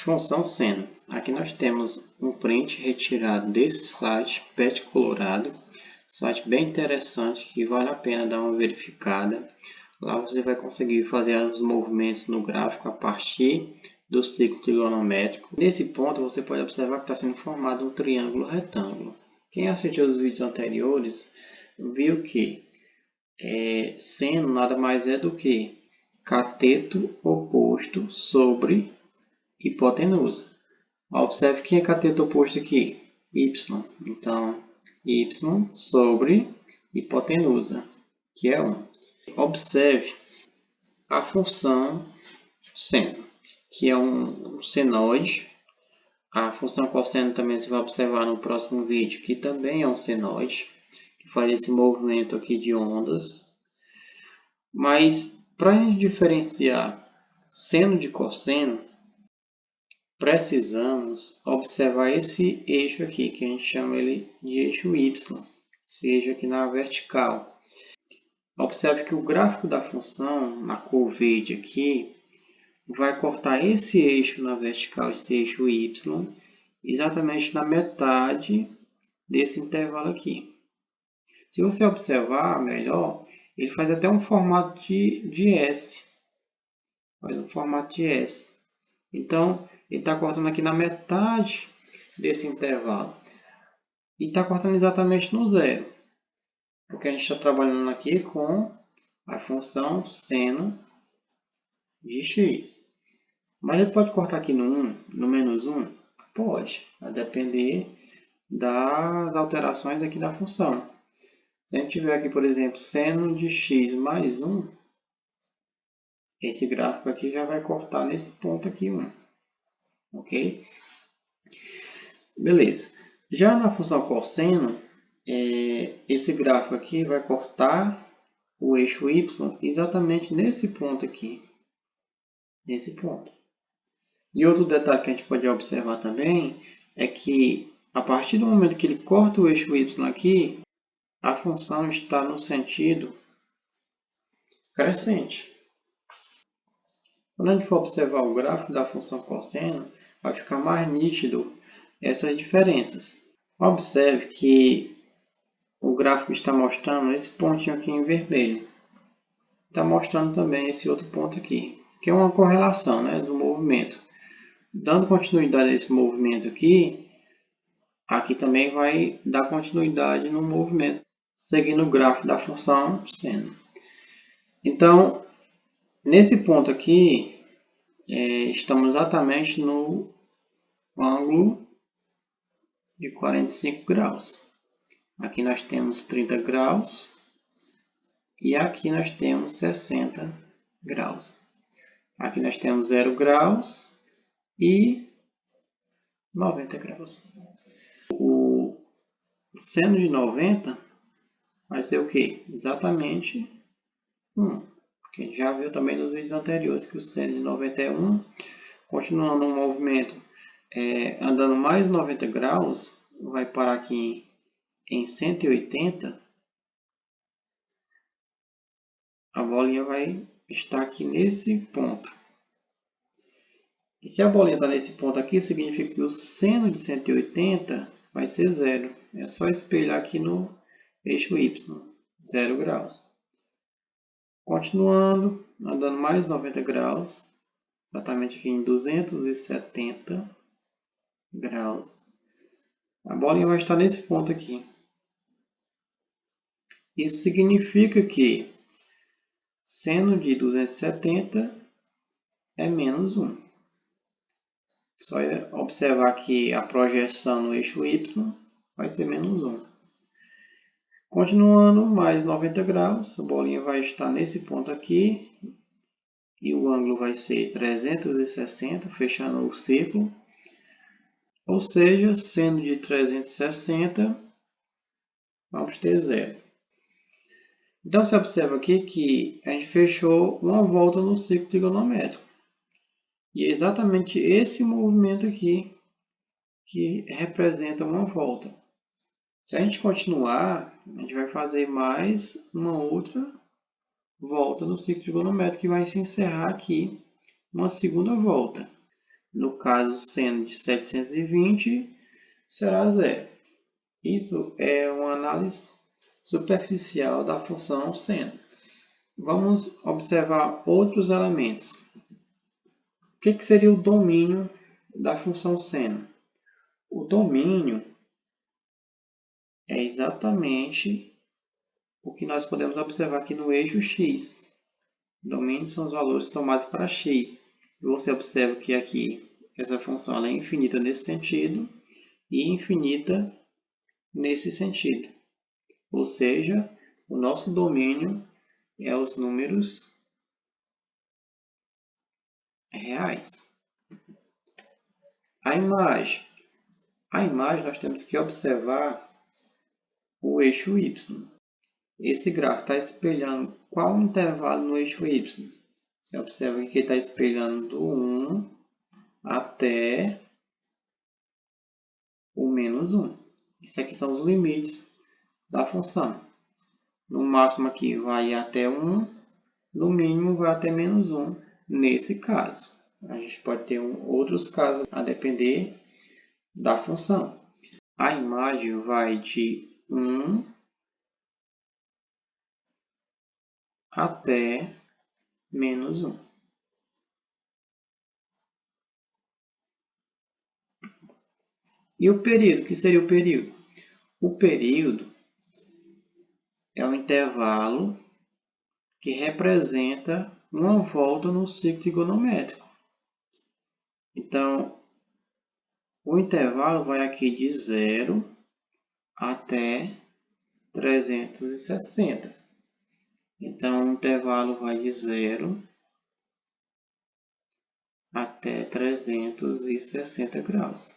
Função seno. Aqui nós temos um print retirado desse site, PET Colorado. Site bem interessante que vale a pena dar uma verificada. Lá você vai conseguir fazer os movimentos no gráfico a partir do ciclo trigonométrico. Nesse ponto você pode observar que está sendo formado um triângulo retângulo. Quem assistiu os vídeos anteriores viu que seno nada mais é do que cateto oposto sobre hipotenusa. Observe que é cateto oposto aqui, y. Então, y sobre hipotenusa, que é 1. Observe a função seno, que é um senoide. A função cosseno também você vai observar no próximo vídeo, que também é um senoide, que faz esse movimento aqui de ondas. Mas, para a gente diferenciar seno de cosseno, precisamos observar esse eixo aqui, que a gente chama ele de eixo Y, esse eixo aqui na vertical. Observe que o gráfico da função, na cor verde aqui, vai cortar esse eixo na vertical, esse eixo Y, exatamente na metade desse intervalo aqui. Se você observar melhor, ele faz até um formato de S. Faz um formato de S. Então, ele está cortando aqui na metade desse intervalo. E está cortando exatamente no zero. Porque a gente está trabalhando aqui com a função seno de x. Mas ele pode cortar aqui no 1, no menos 1? Pode, a depender das alterações aqui da função. Se a gente tiver aqui, por exemplo, seno de x mais 1, esse gráfico aqui já vai cortar nesse ponto aqui 1. Ok? Beleza. Já na função cosseno, esse gráfico aqui vai cortar o eixo y exatamente nesse ponto aqui. Nesse ponto. E outro detalhe que a gente pode observar também é que a partir do momento que ele corta o eixo y aqui, a função está no sentido crescente. Quando a gente for observar o gráfico da função cosseno, vai ficar mais nítido essas diferenças. Observe que o gráfico está mostrando esse pontinho aqui em vermelho. Está mostrando também esse outro ponto aqui, que é uma correlação, né, do movimento. Dando continuidade a esse movimento aqui, aqui também vai dar continuidade no movimento, seguindo o gráfico da função seno. Então, nesse ponto aqui, estamos exatamente no ângulo de 45 graus. Aqui nós temos 30 graus e aqui nós temos 60 graus. Aqui nós temos 0 graus e 90 graus. O seno de 90 vai ser o quê? Exatamente 1. Porque a gente já viu também nos vídeos anteriores que o seno de 90 é 1. Continuando o movimento, andando mais 90 graus, vai parar aqui em 180. A bolinha vai estar aqui nesse ponto. E se a bolinha está nesse ponto aqui, significa que o seno de 180 vai ser 0. É só espelhar aqui no eixo Y, 0 graus. Continuando, andando mais 90 graus, exatamente aqui em 270 graus. A bolinha vai estar nesse ponto aqui. Isso significa que seno de 270 é menos 1. Só observar que a projeção no eixo Y vai ser menos 1. Continuando, mais 90 graus, a bolinha vai estar nesse ponto aqui. E o ângulo vai ser 360, fechando o círculo. Ou seja, seno de 360, vamos ter 0. Então, você observa aqui que a gente fechou uma volta no ciclo trigonométrico. E é exatamente esse movimento aqui que representa uma volta. Se a gente continuar, a gente vai fazer mais uma outra volta no ciclo trigonométrico que vai se encerrar aqui uma segunda volta. No caso, seno de 720 será zero. Isso é uma análise superficial da função seno. Vamos observar outros elementos. O que seria o domínio da função seno? O domínio é exatamente o que nós podemos observar aqui no eixo x. Domínio são os valores tomados para x. Você observa que aqui essa função ela é infinita nesse sentido e infinita nesse sentido. Ou seja, o nosso domínio é os números reais. A imagem. A imagem nós temos que observar o eixo y. Esse gráfico está espelhando qual intervalo no eixo y? Você observa que ele está espelhando do 1 até o menos 1. Isso aqui são os limites da função. No máximo aqui vai até 1, no mínimo vai até menos 1, nesse caso. A gente pode ter outros casos a depender da função. A imagem vai de 1 até menos 1. E o período? O que seria o período? O período é um intervalo que representa uma volta no ciclo trigonométrico. Então, o intervalo vai aqui de 0 até 360. Então, o intervalo vai de 0 até 360 graus.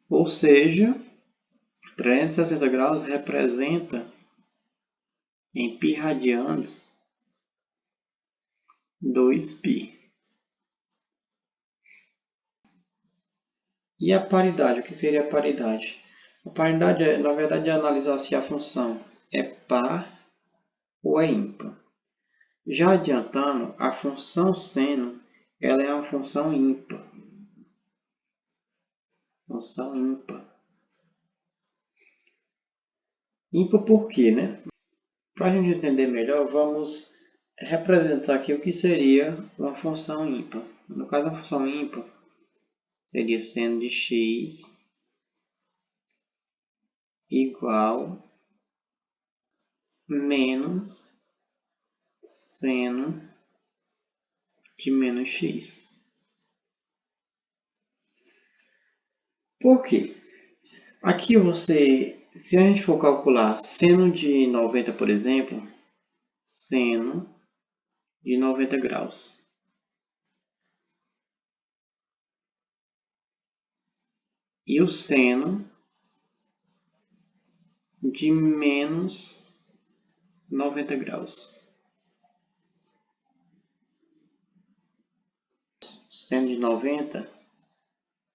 Ou seja, 360 graus representa, em π radianos, 2π. E a paridade? O que seria a paridade? A paridade é, na verdade, analisar se a função é par ou é ímpar. Já adiantando, a função seno ela é uma função ímpar. Função ímpar. Ímpar por quê, né? Para a gente entender melhor, vamos representar aqui o que seria uma função ímpar. No caso, a função ímpar seria seno de x igual menos seno de menos x. Por quê? Aqui se a gente for calcular seno de 90, por exemplo, seno de 90 graus. E o seno de menos 90 graus. Seno de 90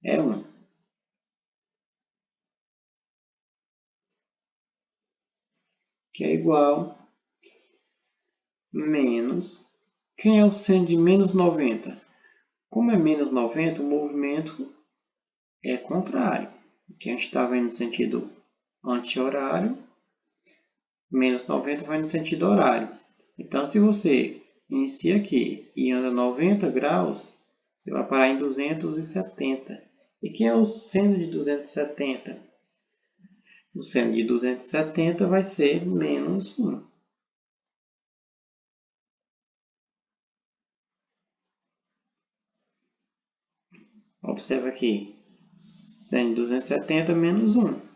é 1. Que é igual menos... Quem é o seno de menos 90? Como é menos 90, o movimento é contrário. Aqui a gente está vendo no sentido anti-horário. Menos 90 vai no sentido horário. Então, se você inicia aqui e anda 90 graus, você vai parar em 270. E quem é o seno de 270? O seno de 270 vai ser menos 1. Observa aqui. Seno de 270 menos 1.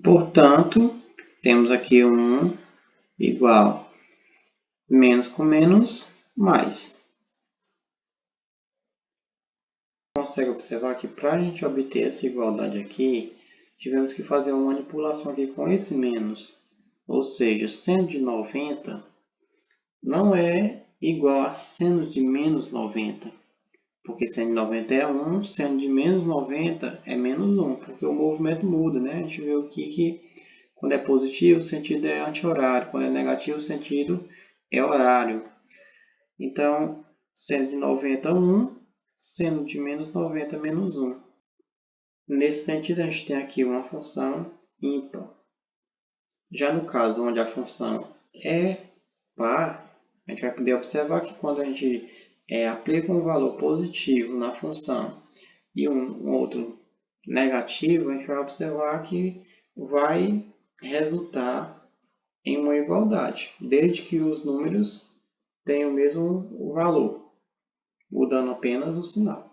Portanto, temos aqui 1 igual menos com menos, mais. Consegue observar que para a gente obter essa igualdade aqui, tivemos que fazer uma manipulação aqui com esse menos. Ou seja, seno de 90 não é igual a seno de menos 90. Porque seno de 90 é 1, seno de menos 90 é menos 1. Porque o movimento muda, né? A gente viu aqui que quando é positivo, o sentido é anti-horário. Quando é negativo, o sentido é horário. Então, sendo de 90, 1, sendo de menos 90, menos 1. Nesse sentido, a gente tem aqui uma função ímpar. Já no caso onde a função é par, a gente vai poder observar que quando a gente aplica um valor positivo na função e um outro negativo, a gente vai observar que vai resultar em uma igualdade, desde que os números tenham o mesmo valor, mudando apenas o sinal.